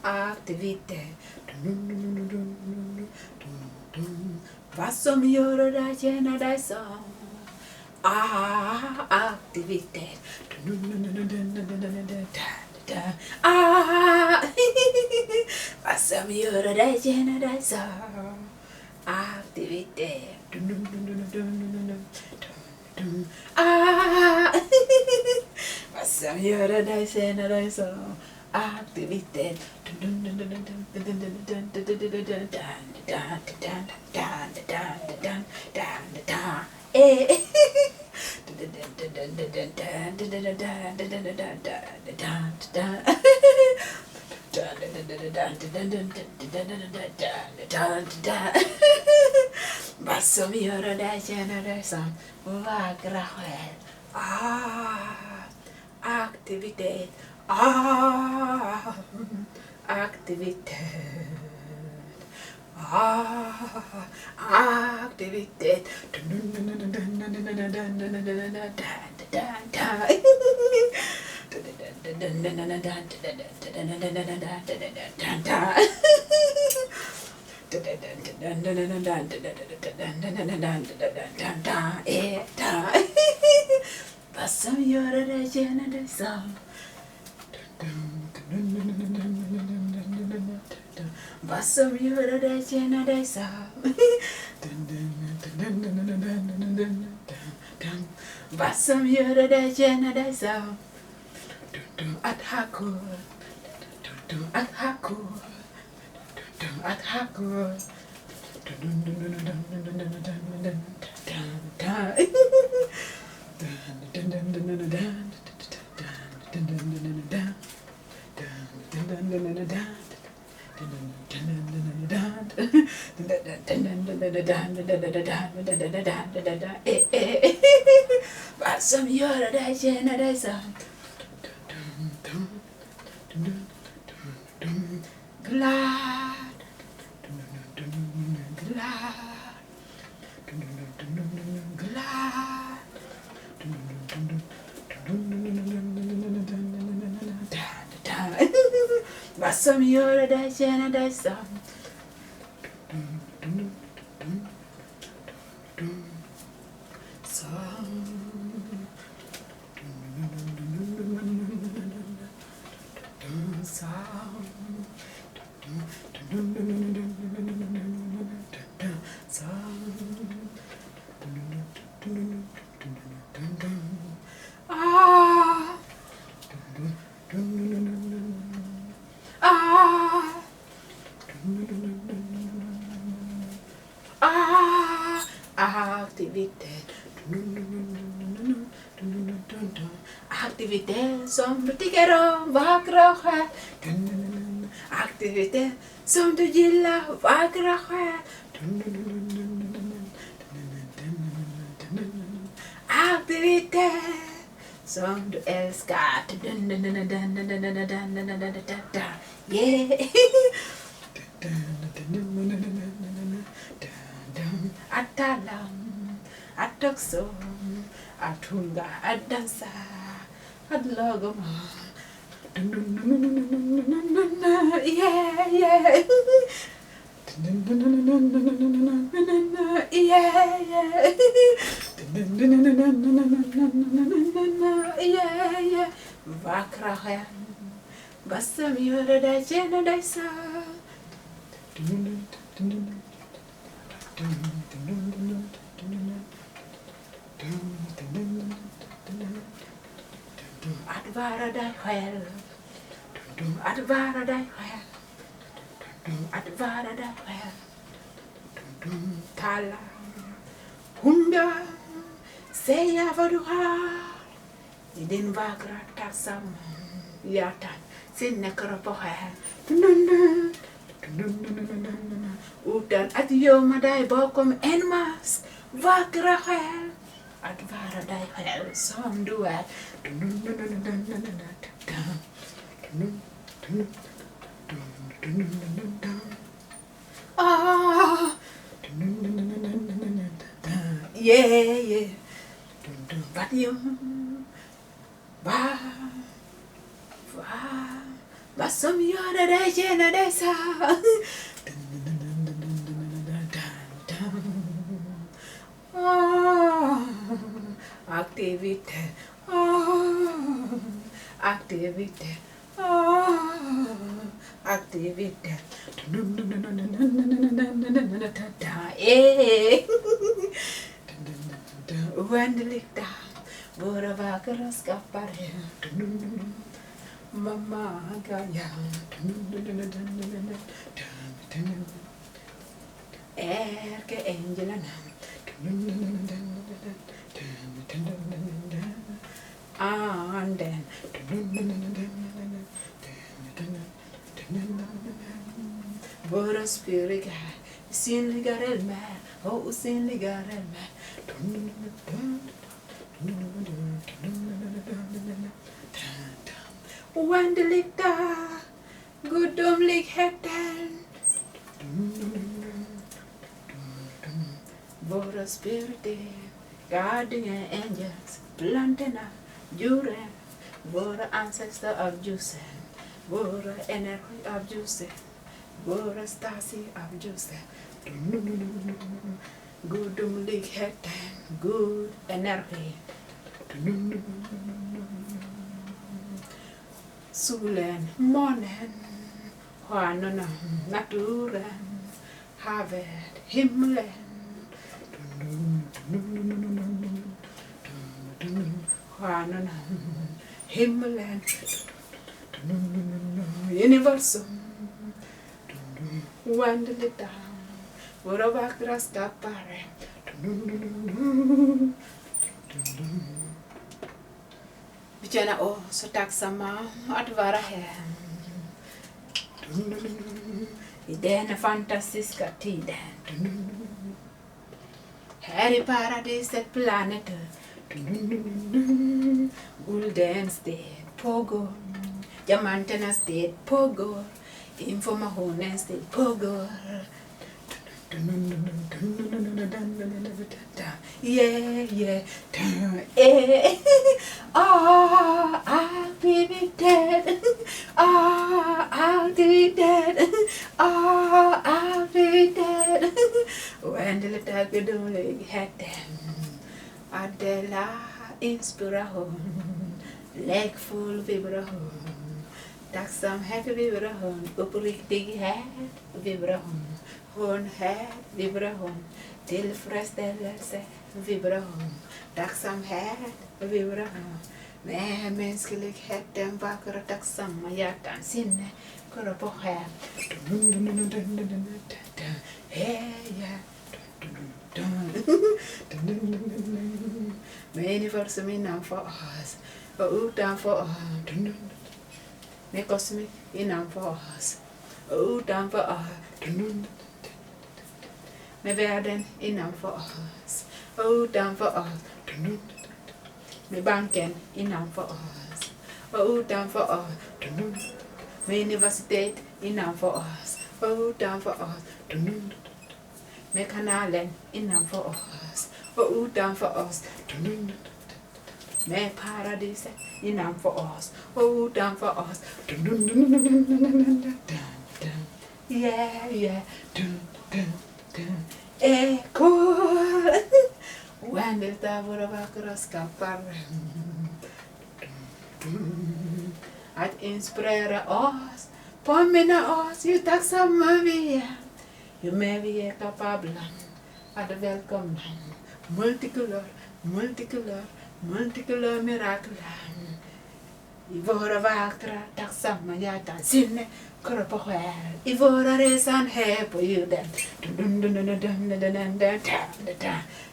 Aktivitet. Vad som gör dig känna dig som aktivitet. Vad som gör dig känna dig som aktivitet. Vad som gör dig känna dig som aktivitet. Vad som gör dig känna dig som vackra själ. Aktivitet. Aktivitet. Aktivitet. Vad som gör dig känna dig som. Vad som gör dig känna dig som. Vad som gör dig känna dig som. Att ha kul. Att ha kul. Att ha kul. Vad som gör dig känna dig som glad. Vad som gör dig känna dig som aktivitet. Aktivitet som du tycker om, vackra själ. Aktivitet som du gillar, vackra själ. Aktivitet som du älskar. Yeah. Att tala, att också, att sjunga, att dansa, att laga mat. Yeah, yeah. Yeah, yeah. Yeah, yeah. Vackra själ, vad som gör dig känna dig så. Att vara dig själv. Att vara dig själv. Att vara dig själv. Tala. Sjunga. Säga vad du har i din vackra tacksamma hjärtan, sinne, kropp och själ. Utan att gömma dig bakom en mask, vackra själ. Att vara dig själv som du är. Ah. Yeah, yeah. Vad som gör dig känna dig så. Aktivitet. Aktivitet. Aktivitet. Oändlig dag, våra vackra skapare. Mamma Gaia. Ärkeänglarna. Anden. Våra spiriga, synliga realmer och osynliga realmer. Oändlig dag, Gudomligheten. Våra spiriter, guardian angels, plantorna, djuren, våra ancestors av ljuset, våra energi av ljuset, våra stasi av ljuset. Gudomligheten, god energi. Solen, månen, stjärnorna, naturen, havet, himlen. Stjärnorna, himlen, Universum, Oändlig dag, våra vackra skapare. Vi känner oss så tacksamma att vara här i denna fantastiska tiden. Här i paradiset planet Guldens sted pågår, diamanternas sted pågår, informationens sted pågår. Yeah, yeah. Aktivitet. Aktivitet. Aktivitet. Oändligt är gudomligheten. Adela inspiration. Läckfull vibration. Tacksamhet vibration. Uppriktighet vibration. Skönhet vibration. Tillfredsställelse vibration. Tacksamhet vibration. Med mänskligheten, vackra tacksamma hjärtan, sinne, kropp och själ. Med universum innanför oss och utanför oss. Med kosmik innanför oss och utanför oss. Med världen innanför oss och utanför oss. Med banken innanför oss och utanför oss. Med universitet innanför oss och utanför oss. Med kanalen innanför oss och utanför oss. Med paradiset innanför oss och utanför oss. Yeah, yeah. Cool. Oändligt är våra vackra skapare. Att inspirera oss, påminna oss ju tacksamma vi är. Ju mer vi är kapabla att välkomna multikulör, multikulör, multikulör mirakler. I våra vackra tacksamma hjärtan, sinne, kropp och själ. I våra resan här på jorden.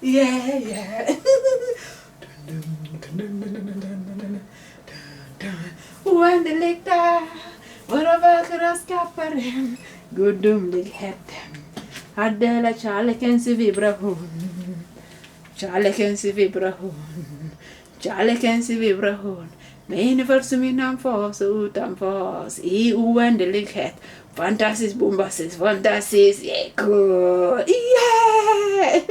Yeah, yeah. oändligt där, våra vackra skaparen, Gudomligheten, att dela kärlekens vibration, kärlekens vibration, kärlekens vibration, med universum innanför oss och utanför oss, i oändlighet. Fantastiskt, bombastiskt, fantastiskt, cool! Yeah!